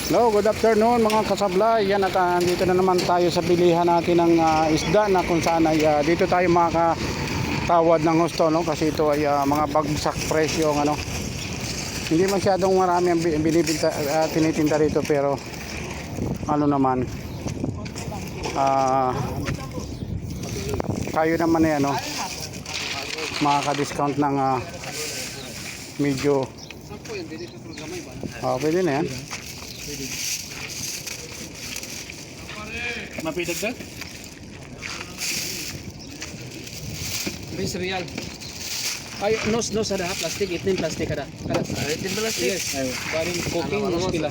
Hello, good afternoon mga kasablay. Yan at dito na naman tayo sa bilihan natin ng isda na kung saan ay dito tayo makakatawad ng husto, no? Kasi ito ay mga bagsak presyo ng ano. Hindi masyadong marami ang binibenta tinitinda rito, pero ano naman tayo naman ay ano, makaka-discount ng medyo pwede na yan. Mapidagdag? May cereal. Ay, nos ada plastik, itin plastik ada. Itin plastik. Yes. Baring cooking nos pila.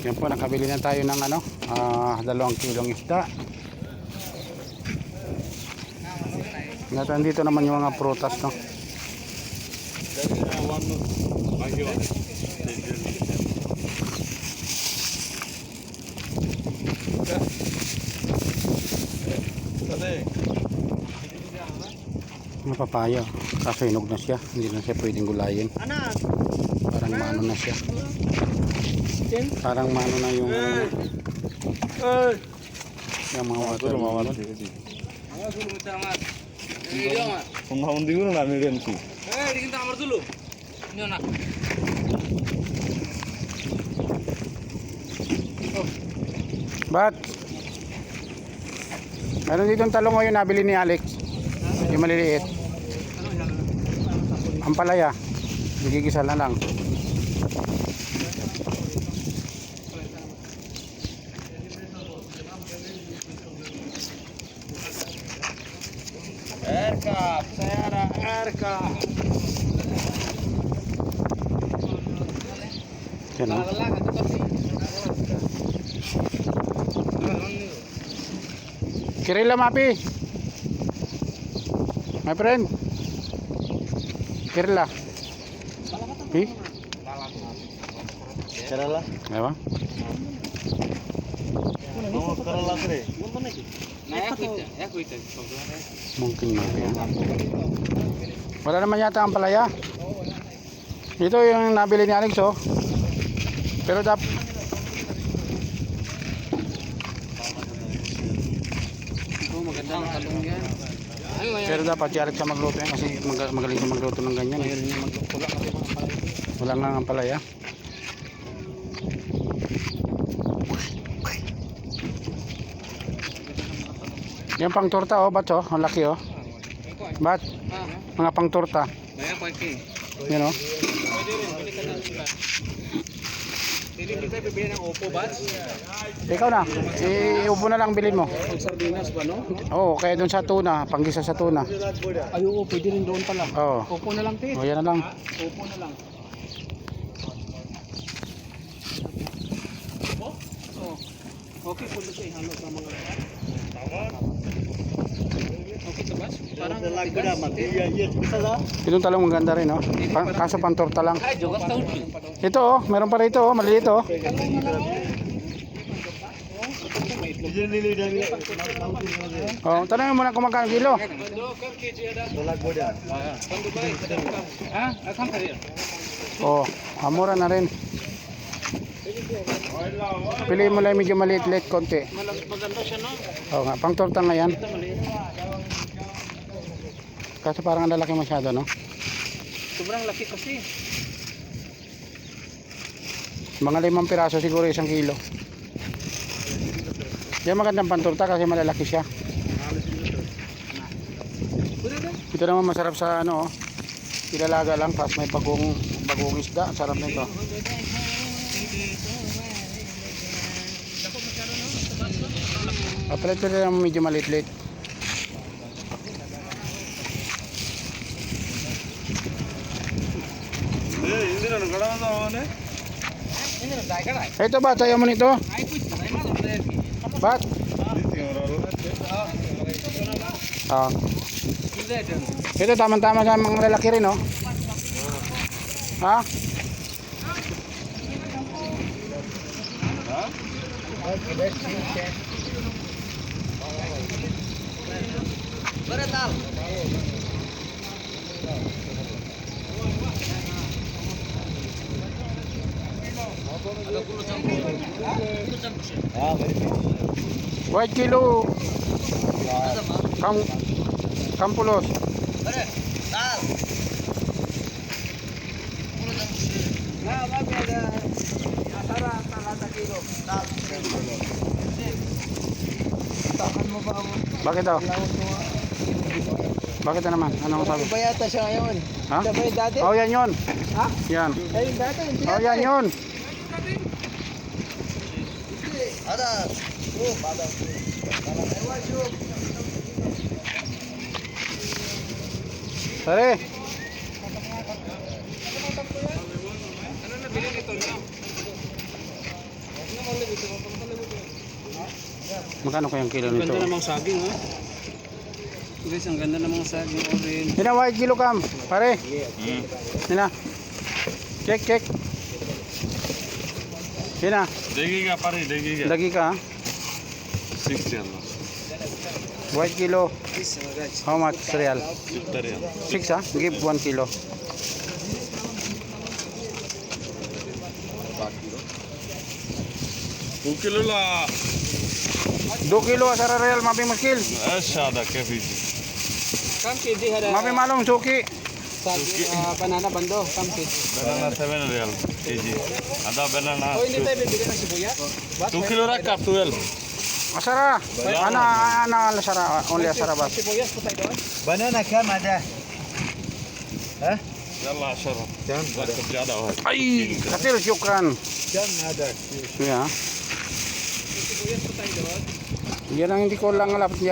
Yan po, nakabili na tayo ng ano, 2 kilong isda. Nandito naman yung mga prutas, no? Papaya, kaso hinog na siya, hindi na siya pwedeng gulayin. Parang mano na siya. Parang mano na yung mga watermelon. Penghaun dulu na million ku. Dikinta kamar dulu. Ini anak. But meron ditong talong ngayon nabili ni Alex. Yung maliliit. Ang palaya. Gigigisa na lang. Erkap, saya ada erkap. Yan, no? Kirila Mapi. My friend. Kirila. Kerala. Apa? Oh, Kerala kere. Mungkin Mapi. Wala naman yata ang palaya. Ito yung nabili ni Alex, oh. Pero Magandang talong yan. pero dapat si Alex siya magluto yan kasi magaling siya magluto ng ganyan. Wala nga ang palaya. Yan pang torta, oh, Bats, oh. Ang laki, oh. Bats, mga pang torta. Yan, oh. Hindi tayo bibili ng Oppo, Bats? Ikaw na, iubo na lang bilhin mo. Pag sardinas ba, no? Oo, kaya doon sa tuna, panggisa sa tuna. Ay, oo, pwede rin doon pala. Oo. Oppo na lang, Tit. O, yan na lang. Oppo na lang. Okay, punta siya ihalo sa mga... Okay to, Bats? Parang Itong talong maganda rin, oh. Kaso pang torta lang. Ay, jogas taon. Ito, oh, meron pa rito, oh, maliit, oh. Oh, tanongin mo na kung magkano kilo. Oh, mura na rin. Piliin mo lang medyo maliit-liit konti. Maganda siya, no? Oo nga, pang torta nga yan. Kasi parang ang lalaki masyado, no? Sobrang laki kasi. Mga 5 piraso siguro 1 kilo. Yan magandang pantorta kasi malalaki siya. Ito naman masarap sa ano, oh. Ilalaga lang pas may bagong isda, sarap nito. Ito na lang medyo maliit-liit. Ito ba, tayo mo nito? Bat? Ito tamang-tama sa mga lalaki rin, oh. Ha? White kilo. Kampulos. Bakit daw? Bakit na naman? Ano ang sabi? Iba yata siya ngayon. Ha? Siya ba yung dati? Oh, yan yun. Ha? Yan. Ayun dati. Oh, yan yun. Pare. Magkano kayang kilo Ang nito? ganda namang saging, ha? Guys, ang ganda namang saging orange. Hina, white kilo kam. Pare. Hina. Check, check. Hina. देगी क्या पारी देगी क्या Lagi ka. Ha? 6 चल White kilo. How much real? 70 यार 6 ha? Give 1 kilo. दो किलो ला 2 kilo asara real mapi muskil. शादा के पीछे Kam kidi hada? Mapi malong suki. Banana bando. Kam kidi. बनाना 7 रियल केजी आधा बनाना Oh, hindi tayo bibigyan ng sibuyas? 2 किलो रखा 12 Asara. Ana asara only asara bas. Sibuyas po tayo doon? Banana كم هذا؟ يلا 10 ركب ज्यादा हो Ay, katil syukran. كم هذا؟ Yeah. Sibuyas po tayo doon? Yan ang hindi ko lang alap niya.